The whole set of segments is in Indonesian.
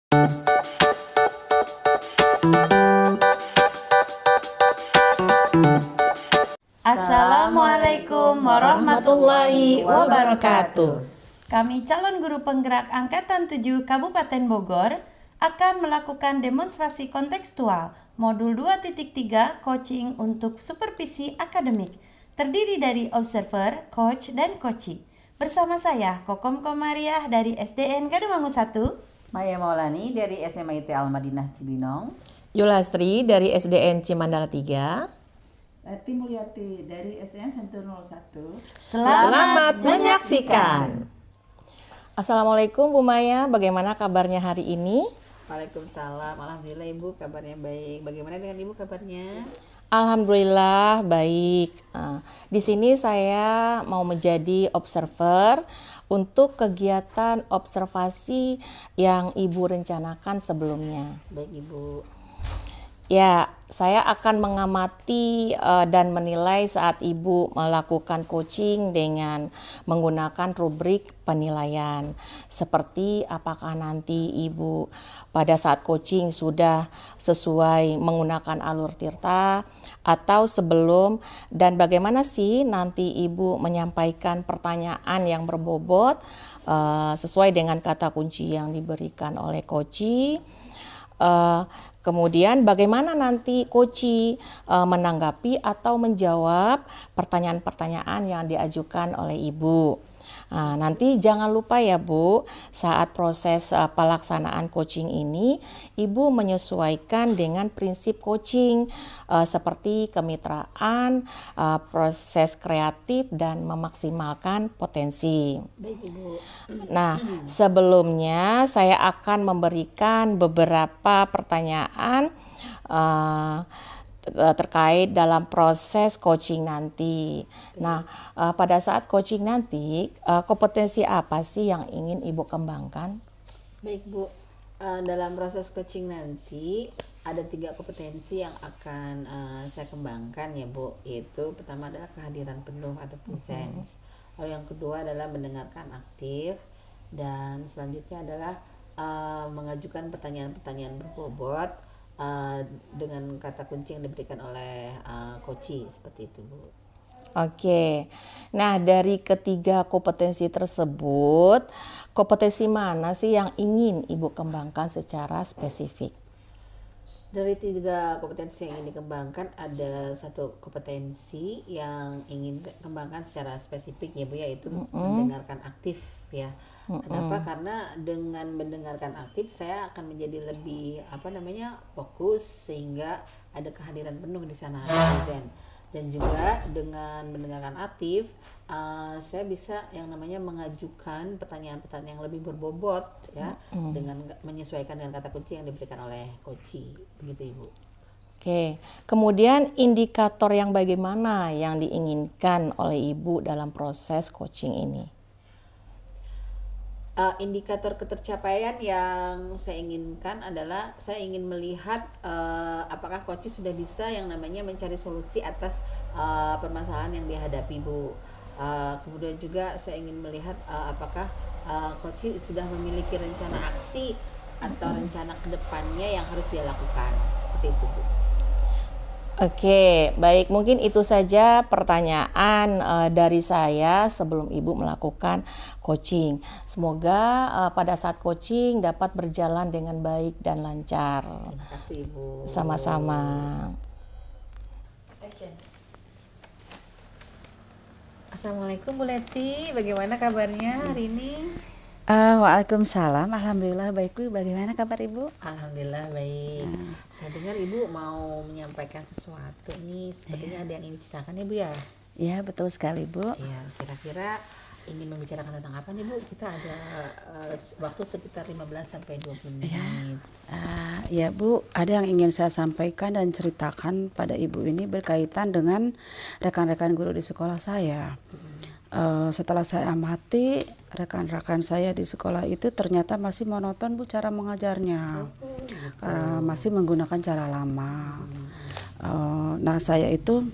Assalamualaikum warahmatullahi wabarakatuh. Kami calon guru penggerak Angkatan 7 Kabupaten Bogor akan melakukan demonstrasi kontekstual modul 2.3 coaching untuk supervisi akademik. Terdiri dari observer, coach, dan coachee. Bersama saya, Kokom Komariah dari SDN Gadungmangu 1. Maya Maulani dari SMA IT Al-Madinah Cibinong. Yulastri dari SDN Cimandala 3. Lati Mulyati dari SDN Sentul 01. Selamat menyaksikan. Assalamualaikum Bu Maya, bagaimana kabarnya hari ini? Waalaikumsalam, alhamdulillah Ibu kabarnya baik. Bagaimana dengan Ibu kabarnya? Alhamdulillah baik. Di sini saya mau menjadi observer untuk kegiatan observasi yang Ibu rencanakan sebelumnya. Baik Ibu. Ya, saya akan mengamati dan menilai saat Ibu melakukan coaching dengan menggunakan rubrik penilaian. Seperti apakah nanti Ibu pada saat coaching sudah sesuai menggunakan alur tirta atau sebelum, dan bagaimana sih nanti Ibu menyampaikan pertanyaan yang berbobot sesuai dengan kata kunci yang diberikan oleh coachee. Kemudian bagaimana nanti coachee menanggapi atau menjawab pertanyaan-pertanyaan yang diajukan oleh Ibu. Nanti jangan lupa ya Bu, saat proses pelaksanaan coaching ini, Ibu menyesuaikan dengan prinsip coaching seperti kemitraan, proses kreatif, dan memaksimalkan potensi. Baik Ibu. Nah, sebelumnya saya akan memberikan beberapa pertanyaan terkait dalam proses coaching nanti. Nah, pada saat coaching nanti, kompetensi apa sih yang ingin Ibu kembangkan? Baik Bu, dalam proses coaching nanti ada 3 kompetensi yang akan saya kembangkan ya Bu. Yaitu pertama adalah kehadiran penuh atau presence. Lalu yang kedua adalah mendengarkan aktif. Dan selanjutnya adalah mengajukan pertanyaan-pertanyaan berbobot dengan kata kunci yang diberikan oleh coachee, seperti itu Bu. Oke, nah dari ketiga kompetensi tersebut, kompetensi mana sih yang ingin Ibu kembangkan secara spesifik? Dari 3 kompetensi yang ingin dikembangkan, ada 1 kompetensi yang ingin saya kembangkan secara spesifik ya Bu, yaitu mendengarkan aktif ya. Kenapa? Karena dengan mendengarkan aktif saya akan menjadi lebih fokus, sehingga ada kehadiran penuh di sana, present. Dan juga dengan mendengarkan aktif saya bisa yang namanya mengajukan pertanyaan-pertanyaan yang lebih berbobot ya, dengan menyesuaikan dengan kata kunci yang diberikan oleh coachee, begitu Ibu. Oke, kemudian indikator yang bagaimana yang diinginkan oleh Ibu dalam proses coaching ini? Indikator ketercapaian yang saya inginkan adalah saya ingin melihat apakah coachee sudah bisa yang namanya mencari solusi atas permasalahan yang dihadapi Bu. Kemudian juga saya ingin melihat apakah coachee sudah memiliki rencana aksi atau rencana kedepannya yang harus dia lakukan, seperti itu Bu. Oke, baik, mungkin itu saja pertanyaan dari saya sebelum Ibu melakukan coaching. Semoga pada saat coaching dapat berjalan dengan baik dan lancar. Terima kasih Ibu. Sama-sama. Assalamualaikum Bu Leti, bagaimana kabarnya hari ini? Waalaikumsalam, alhamdulillah baik Bu. Bagaimana kabar Ibu? Alhamdulillah baik. Saya dengar Ibu mau menyampaikan sesuatu nih, sepertinya ada yang ingin diceritakan ya Bu ya? Iya betul sekali Bu. Iya, kira-kira ingin membicarakan tentang apa nih Bu? Kita ada waktu sekitar 15-20 menit. Ya Bu, ada yang ingin saya sampaikan dan ceritakan pada Ibu ini berkaitan dengan rekan-rekan guru di sekolah saya. Setelah saya amati, rekan-rekan saya di sekolah itu ternyata masih monoton Bu cara mengajarnya, masih menggunakan cara lama. Nah saya itu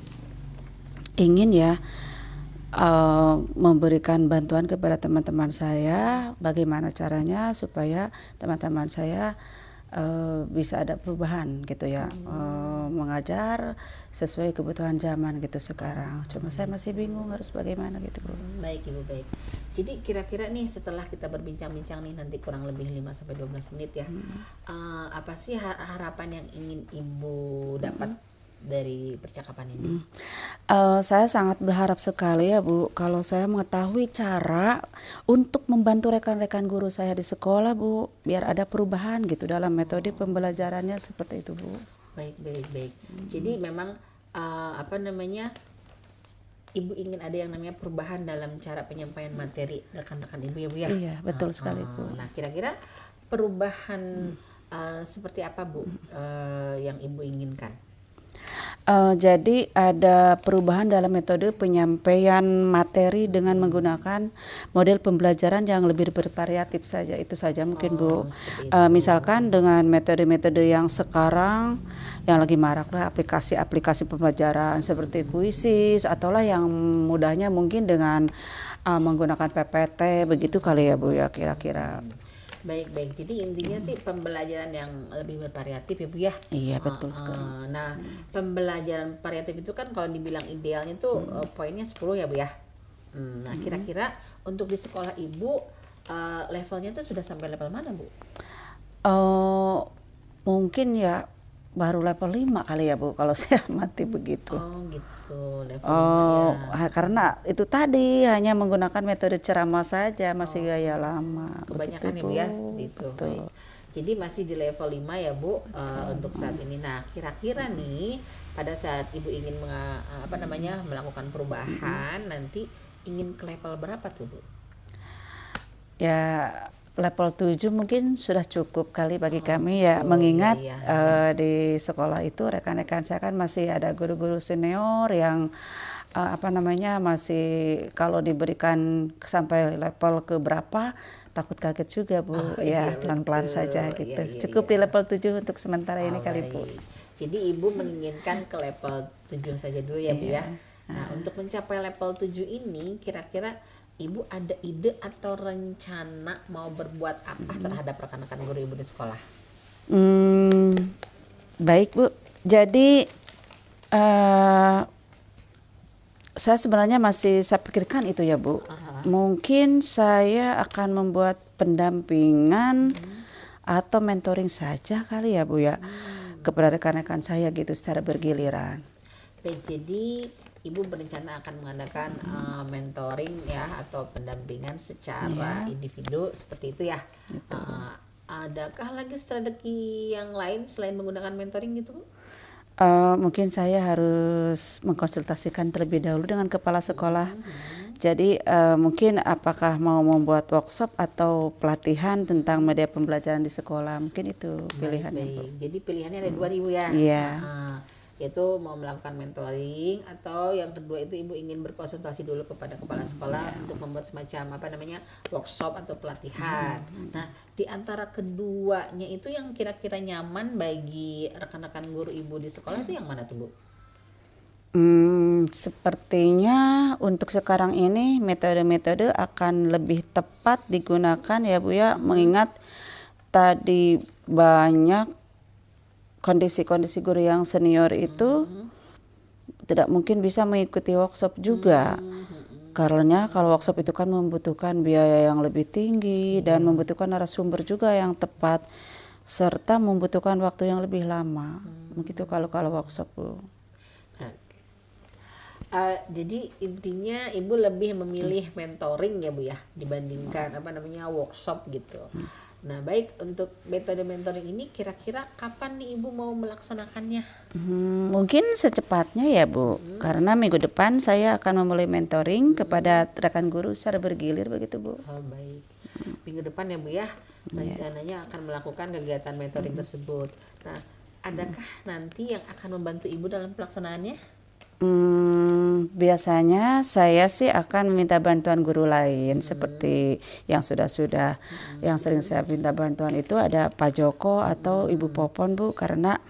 ingin ya memberikan bantuan kepada teman-teman saya, bagaimana caranya supaya teman-teman saya bisa ada perubahan gitu ya, mengajar sesuai kebutuhan zaman gitu sekarang. Cuma saya masih bingung harus bagaimana gitu Bu. Baik Ibu, baik. Jadi kira-kira nih setelah kita berbincang-bincang nih nanti kurang lebih 5-12 menit ya, apa sih harapan yang ingin Ibu dapat dari percakapan ini? Saya sangat berharap sekali ya Bu, kalau saya mengetahui cara untuk membantu rekan-rekan guru saya di sekolah Bu, biar ada perubahan gitu dalam metode pembelajarannya seperti itu Bu. Baik, baik, baik. Jadi memang apa namanya, Ibu ingin ada yang namanya perubahan dalam cara penyampaian materi rekan-rekan Ibu ya Bu ya? Iya, betul sekali Bu. Nah, kira-kira perubahan seperti apa Bu yang Ibu inginkan? Jadi ada perubahan dalam metode penyampaian materi dengan menggunakan model pembelajaran yang lebih bervariatif saja, itu saja mungkin Bu. Seperti itu. Misalkan dengan metode-metode yang sekarang yang lagi marak lah, aplikasi-aplikasi pembelajaran seperti Quizzes, ataulah yang mudahnya mungkin dengan menggunakan PPT begitu kali ya Bu ya kira-kira. Baik, baik. Jadi intinya sih pembelajaran yang lebih bervariatif ya Bu ya. Iya betul sekali. Nah, pembelajaran variatif itu kan kalau dibilang idealnya tuh poinnya 10 ya Bu ya. Nah, kira-kira untuk di sekolah Ibu levelnya tuh sudah sampai level mana Bu? Mungkin ya baru level 5 kali ya Bu kalau saya amati begitu. Oh gitu, level 5 ya. Karena itu tadi hanya menggunakan metode ceramah saja, masih gaya lama. Kebanyakan ya Bu ya, seperti itu. Betul. Baik. Jadi masih di level 5 ya Bu untuk saat ini. Nah, kira-kira nih pada saat Ibu ingin melakukan perubahan nanti ingin ke level berapa tuh Bu? Ya level 7 mungkin sudah cukup kali bagi kami ya, mengingat iya. di sekolah itu rekan-rekan saya kan masih ada guru-guru senior yang masih kalau diberikan sampai level ke berapa takut kaget juga Bu. Iya, Pelan-pelan betul. saja gitu. Iya, iya, Cukup iya. di level 7 untuk sementara ini kali Bu. Baik. Jadi Ibu menginginkan ke level 7 saja dulu ya Bu ya. Nah, untuk mencapai level 7 ini kira-kira Ibu ada ide atau rencana mau berbuat apa terhadap rekan-rekan guru Ibu di sekolah? Baik Bu. Jadi saya sebenarnya masih saya pikirkan itu ya Bu. Mungkin saya akan membuat pendampingan atau mentoring saja kali ya Bu ya, kepada rekan-rekan saya gitu secara bergiliran. Baik, jadi Ibu berencana akan mengadakan mentoring ya atau pendampingan secara individu seperti itu ya. Adakah lagi strategi yang lain selain menggunakan mentoring gitu Bu? Mungkin saya harus mengkonsultasikan terlebih dahulu dengan kepala sekolah. Jadi mungkin apakah mau membuat workshop atau pelatihan tentang media pembelajaran di sekolah, mungkin itu pilihannya Bu. Baik. Jadi pilihannya ada dua Ibu ya. Iya. Yaitu mau melakukan mentoring atau yang kedua itu Ibu ingin berkonsultasi dulu kepada kepala sekolah untuk membuat semacam workshop atau pelatihan. Nah, di antara keduanya itu yang kira-kira nyaman bagi rekan-rekan guru Ibu di sekolah itu yang mana tuh Bu? Sepertinya untuk sekarang ini metode-metode akan lebih tepat digunakan ya Bu ya, mengingat tadi banyak kondisi-kondisi guru yang senior itu tidak mungkin bisa mengikuti workshop juga. Karena kalau workshop itu kan membutuhkan biaya yang lebih tinggi dan membutuhkan narasumber juga yang tepat serta membutuhkan waktu yang lebih lama. Begitu kalau workshop Bu. Jadi intinya Ibu lebih memilih mentoring ya Bu ya dibandingkan workshop gitu. Nah, baik, untuk metode mentoring ini kira-kira kapan nih Ibu mau melaksanakannya? Mungkin secepatnya ya Bu, karena minggu depan saya akan memulai mentoring kepada rekan guru secara bergilir begitu Bu. Oh, baik. Minggu depan ya Bu ya, rencananya akan melakukan kegiatan mentoring tersebut. Nah, adakah nanti yang akan membantu Ibu dalam pelaksanaannya? Biasanya saya sih akan meminta bantuan guru lain seperti yang sudah-sudah yang sering saya minta bantuan itu ada Pak Joko atau Ibu Popon Bu, karena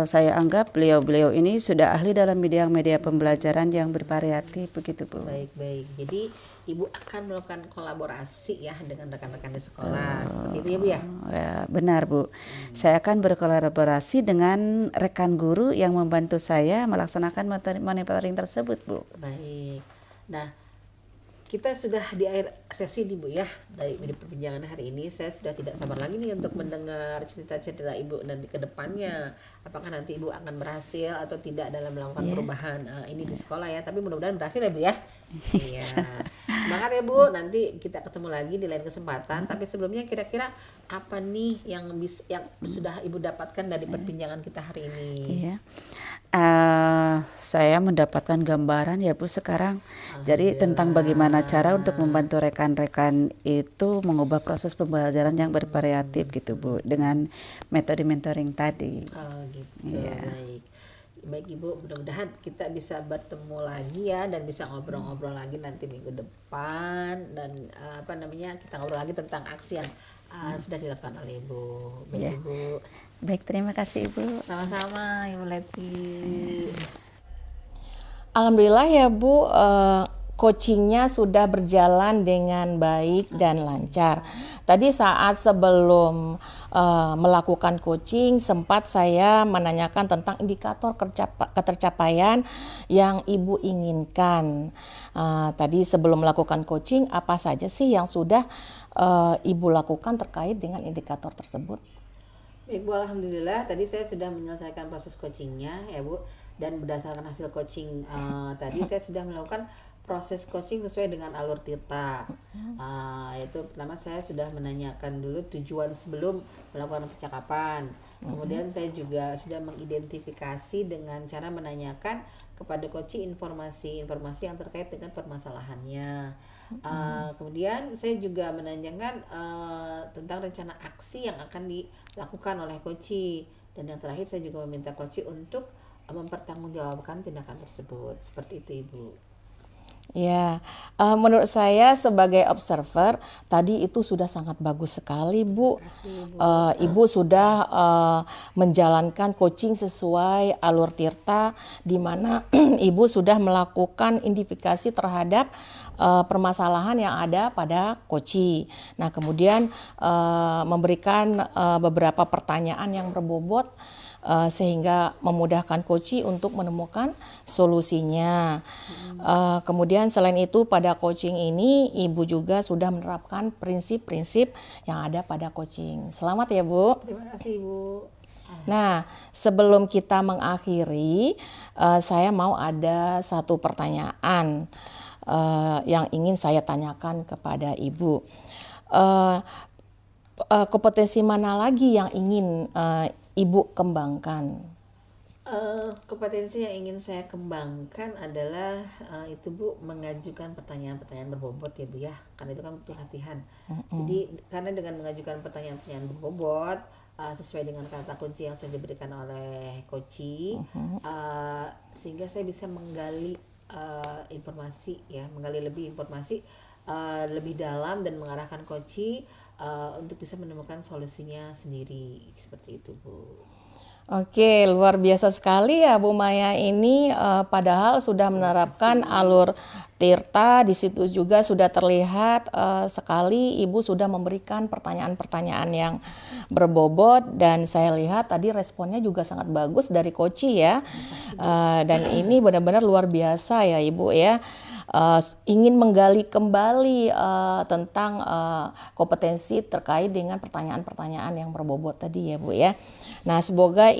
saya anggap beliau-beliau ini sudah ahli dalam bidang media pembelajaran yang bervariatif begitu Bu. Baik. Jadi Ibu akan melakukan kolaborasi ya dengan rekan-rekan di sekolah. Seperti itu ya Bu ya? Ya, benar Bu. Saya akan berkolaborasi dengan rekan guru yang membantu saya melaksanakan monitoring tersebut Bu. Baik. Nah, kita sudah di akhir sesi nih Bu ya, dari perbincangan hari ini. Saya sudah tidak sabar lagi nih untuk mendengar cerita-cerita Ibu nanti ke depannya. Apakah nanti Ibu akan berhasil atau tidak dalam melakukan perubahan ini di sekolah ya. Tapi mudah-mudahan berhasil ya Bu ya. Iya. Semangat ya Bu, nanti kita ketemu lagi di lain kesempatan. Tapi sebelumnya kira-kira apa nih yang sudah Ibu dapatkan dari perbincangan kita hari ini? Iya. Saya mendapatkan gambaran ya Bu sekarang. Jadi tentang bagaimana cara untuk membantu rekan-rekan itu mengubah proses pembelajaran yang bervariatif gitu Bu, dengan metode mentoring tadi. Oh gitu. Iya. Baik Ibu, mudah-mudahan kita bisa bertemu lagi ya dan bisa ngobrol-ngobrol lagi nanti minggu depan, dan kita ngobrol lagi tentang aksi yang sudah dilakukan oleh Ibu. Baik Iya. Ibu. Baik, terima kasih Ibu. Sama-sama Ibu Leti. Alhamdulillah ya Bu, coachingnya sudah berjalan dengan baik dan lancar. Tadi saat sebelum melakukan coaching sempat saya menanyakan tentang indikator ketercapaian yang Ibu inginkan. Tadi sebelum melakukan coaching apa saja sih yang sudah Ibu lakukan terkait dengan indikator tersebut? Baik Bu, alhamdulillah tadi saya sudah menyelesaikan proses coachingnya ya Bu, dan berdasarkan hasil coaching tadi saya sudah melakukan proses coaching sesuai dengan alur Tirta. Yaitu pertama saya sudah menanyakan dulu tujuan sebelum melakukan percakapan. Kemudian saya juga sudah mengidentifikasi dengan cara menanyakan kepada coaching informasi yang terkait dengan permasalahannya. Kemudian saya juga menanyakan tentang rencana aksi yang akan dilakukan oleh coaching, dan yang terakhir saya juga meminta coaching untuk mempertanggungjawabkan tindakan tersebut. Seperti itu Ibu. Ya, menurut saya sebagai observer tadi itu sudah sangat bagus sekali Bu. Ibu sudah menjalankan coaching sesuai alur Tirta, di mana Ibu sudah melakukan identifikasi terhadap permasalahan yang ada pada coaching. Nah, kemudian memberikan beberapa pertanyaan yang berbobot sehingga memudahkan coaching untuk menemukan solusinya. Kemudian selain itu pada coaching ini Ibu juga sudah menerapkan prinsip-prinsip yang ada pada coaching. Selamat ya Bu. Terima kasih Ibu. Nah, sebelum kita mengakhiri, saya mau ada satu pertanyaan yang ingin saya tanyakan kepada Ibu. Kompetensi mana lagi yang ingin Ibu kembangkan? Kompetensi yang ingin saya kembangkan adalah itu Bu, mengajukan pertanyaan-pertanyaan berbobot ya Bu ya, karena itu kan butuh latihan. Jadi karena dengan mengajukan pertanyaan-pertanyaan berbobot sesuai dengan kata kunci yang sudah diberikan oleh coaching, sehingga saya bisa menggali informasi ya, menggali lebih informasi lebih dalam dan mengarahkan coaching untuk bisa menemukan solusinya sendiri, seperti itu Bu. Oke, luar biasa sekali ya Bu Maya ini, padahal sudah menerapkan alur Tirta, di situ juga sudah terlihat sekali Ibu sudah memberikan pertanyaan-pertanyaan yang berbobot, dan saya lihat tadi responnya juga sangat bagus dari coaching ya. Dan ini benar-benar luar biasa ya Ibu ya. Ingin menggali kembali tentang kompetensi terkait dengan pertanyaan-pertanyaan yang berbobot tadi ya Bu ya. Nah, semoga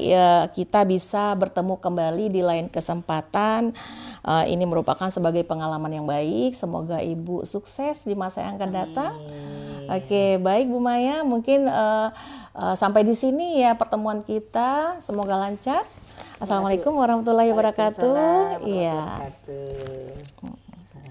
kita bisa bertemu kembali di lain kesempatan. Ini merupakan sebagai pengalaman yang baik. Semoga Ibu sukses di masa yang akan datang. Oke, baik Bu Maya, mungkin sampai di sini ya pertemuan kita. Semoga lancar. Assalamualaikum warahmatullahi wabarakatuh. Waalaikumsalam warahmatullahi wabarakatuh.